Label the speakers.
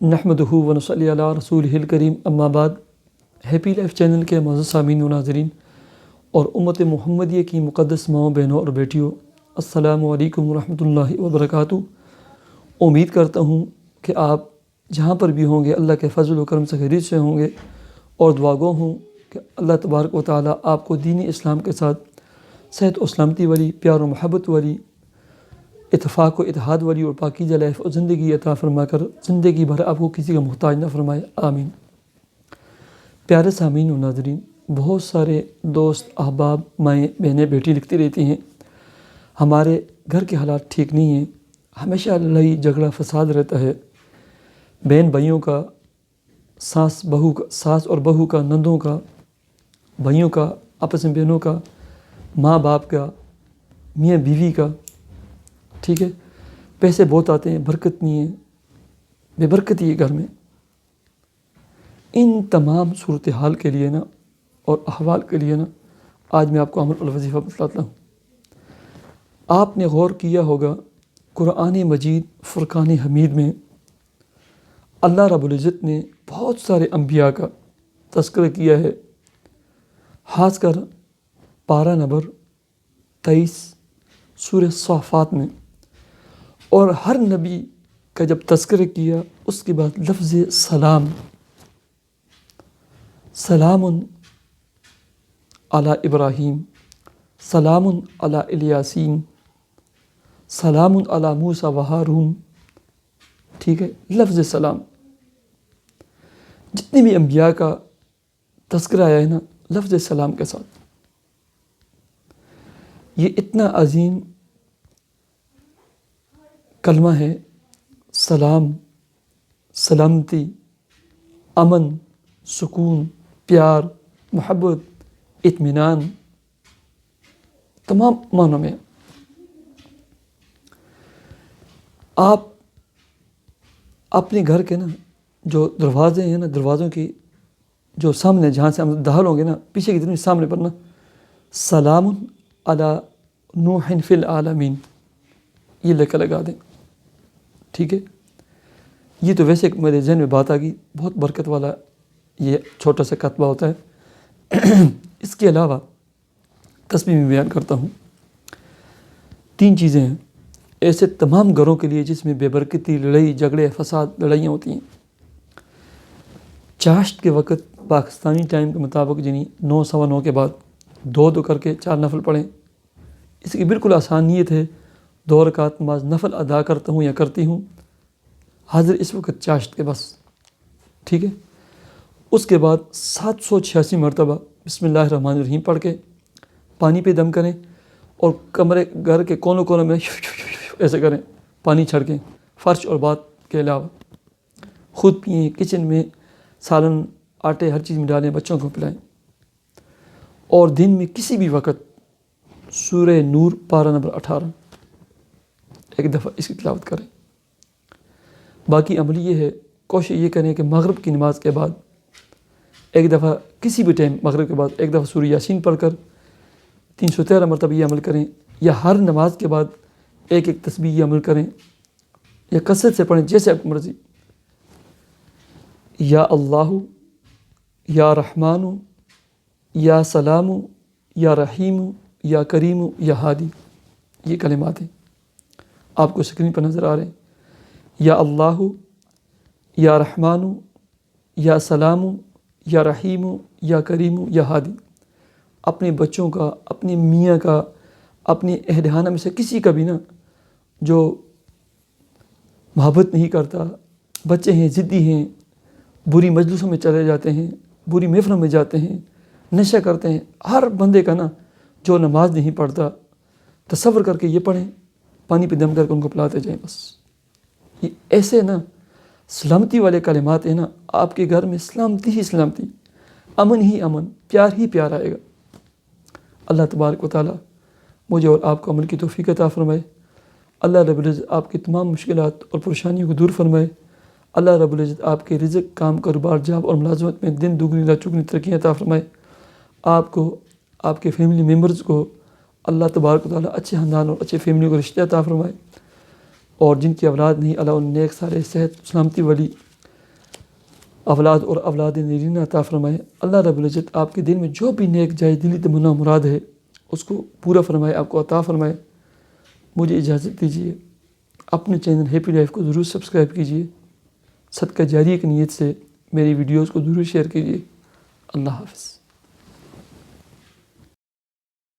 Speaker 1: نحمدہ و نصلی علی رسولہ الکریم، اما بعد۔ ہیپی لائف چینل کے معزز سامعین و ناظرین اور امت محمدیہ کی مقدس ماؤں، بہنوں اور بیٹیوں، السلام علیکم ورحمۃ اللہ وبرکاتہ۔ امید کرتا ہوں کہ آپ جہاں پر بھی ہوں گے اللہ کے فضل و کرم سے خیریت سے ہوں گے، اور دعا گو ہوں کہ اللہ تبارک و تعالیٰ آپ کو دین اسلام کے ساتھ صحت و سلامتی والی، پیار و محبت والی، اتفاق و اتحاد والی اور پاکیزہ لائف اور زندگی عطا فرما کر زندگی بھر آپ کو کسی کا محتاج نہ فرمائے، آمین۔ پیارے سامعین و ناظرین، بہت سارے دوست، احباب، مائیں، بہنیں، بیٹی لکھتی رہتی ہیں ہمارے گھر کے حالات ٹھیک نہیں ہیں، ہمیشہ لڑائی جھگڑا فساد رہتا ہے، بہن بھائیوں کا، ساس اور بہو کا، نندوں کا، بھائیوں کا، آپس میں بہنوں کا، ماں باپ کا، میاں بیوی کا، ٹھیک ہے، پیسے بہت آتے ہیں، برکت نہیں ہے، بے برکتی ہے گھر میں۔ ان تمام صورتحال کے لیے نا اور احوال کے لیے نا آج میں آپ کو عمل الوظیفہ بتلاتا ہوں۔ آپ نے غور کیا ہوگا قرآن مجید فرقان حمید میں اللہ رب العزت نے بہت سارے انبیاء کا تذکرہ کیا ہے، خاص کر پارہ نمبر 23 سورہ صافات میں، اور ہر نبی کا جب تذکرہ کیا اس کے بعد لفظ سلام علی ابراہیم، سلام علی الیاسین، سلام علی موسیٰ و ہارون، ٹھیک ہے، لفظ سلام۔ جتنے بھی انبیاء کا تذکرہ آیا ہے نا لفظ سلام کے ساتھ، یہ اتنا عظیم کلمہ ہے، سلام، سلامتی، امن، سکون، پیار، محبت، اطمینان، تمام معنوں میں۔ آپ اپنے گھر کے نا جو دروازے ہیں نا، دروازوں کی جو سامنے جہاں سے ہم داخل ہوں گے نا، پیچھے کی طرف سامنے پر نا سلام علی نوح فی العالمین یہ لکھ لگا دیں، ٹھیک ہے۔ یہ تو ویسے میرے ذہن میں بات آ گئی، بہت برکت والا یہ چھوٹا سا کتبہ ہوتا ہے۔ اس کے علاوہ تسبیح میں بیان کرتا ہوں، 3 چیزیں ہیں ایسے تمام گھروں کے لیے جس میں بے برکتی، لڑائی جھگڑے، فساد، لڑائیاں ہوتی ہیں۔ چاشت کے وقت پاکستانی ٹائم کے مطابق یعنی 9 سوا 9 کے بعد 2 کر کے 4 نفل پڑھیں۔ اس کی بالکل آسان نیت ہے، 2 رکعت نماز نفل ادا کرتا ہوں یا کرتی ہوں، حاضر اس وقت چاشت کے بس، ٹھیک ہے۔ اس کے بعد 786 مرتبہ بسم اللہ الرحمن الرحیم پڑھ کے پانی پہ دم کریں، اور گھر کے کونوں کونوں میں ایسے کریں، پانی چھڑکیں، فرش اور بات کے علاوہ، خود پئیں، کچن میں سالن، آٹے، ہر چیز میں ڈالیں، بچوں کو پلائیں۔ اور دن میں کسی بھی وقت سورہ نور پارہ نمبر 18 ایک دفعہ اس کی تلاوت کریں۔ باقی عمل یہ ہے، کوشش یہ کریں کہ مغرب کی نماز کے بعد ایک دفعہ کسی بھی ٹائم مغرب کے بعد ایک دفعہ سورہ یاسین پڑھ کر 313 مرتبہ یہ عمل کریں، یا ہر نماز کے بعد ایک تسبیح یہ عمل کریں، یا کثرت سے پڑھیں جیسے آپ کی مرضی۔ یا اللہ، یا رحمان، یا سلام، یا رحیم، یا کریم، یا ہادی، یہ کلمات ہیں، آپ کو اسکرین پر نظر آ رہے ہیں۔ یا اللہ، یا رحمان، یا سلام، یا رحیم، یا کریم، یا ہادی۔ اپنے بچوں کا، اپنے میاں کا، اپنے اہل خانہ میں سے کسی کا بھی نا جو محبت نہیں کرتا، بچے ہیں ضدی ہیں، بری مجلسوں میں چلے جاتے ہیں، بری محفلوں میں جاتے ہیں، نشہ کرتے ہیں، ہر بندے کا نا جو نماز نہیں پڑھتا، تصور کر کے یہ پڑھیں، پانی پہ دم کر کے ان کو پلاتے جائیں، بس یہ ایسے نا سلامتی والے کلمات ہیں نا، آپ کے گھر میں سلامتی ہی سلامتی، امن ہی امن، پیار ہی پیار آئے گا۔ اللہ تبارک و تعالیٰ مجھے اور آپ کو عمل کی توفیق عطا فرمائے۔ اللہ رب العزت آپ کی تمام مشکلات اور پریشانیوں کو دور فرمائے۔ اللہ رب العزت آپ کے رزق، کام، کاروبار، جاب اور ملازمت میں دن دگنی رات چگنی ترقی عطا فرمائے۔ آپ کو، آپ کے فیملی ممبرز کو اللہ تبارک و تعالیٰ اچھے خاندان اور اچھے فیملی کو رشتہ عطا فرمائے، اور جن کی اولاد نہیں اللہ ان نیک سارے صحت سلامتی والی اولاد اور اولاد نرینہ عطا فرمائے۔ اللہ رب العزت آپ کے دل میں جو بھی نیک جائز دلی تمنا مراد ہے اس کو پورا فرمائے، آپ کو عطا فرمائے۔ مجھے اجازت دیجیے، اپنے چینل ہیپی لائف کو ضرور سبسکرائب کیجیے، صدقہ جاریہ کی نیت سے میری ویڈیوز کو ضرور شیئر کیجیے۔ اللہ حافظ۔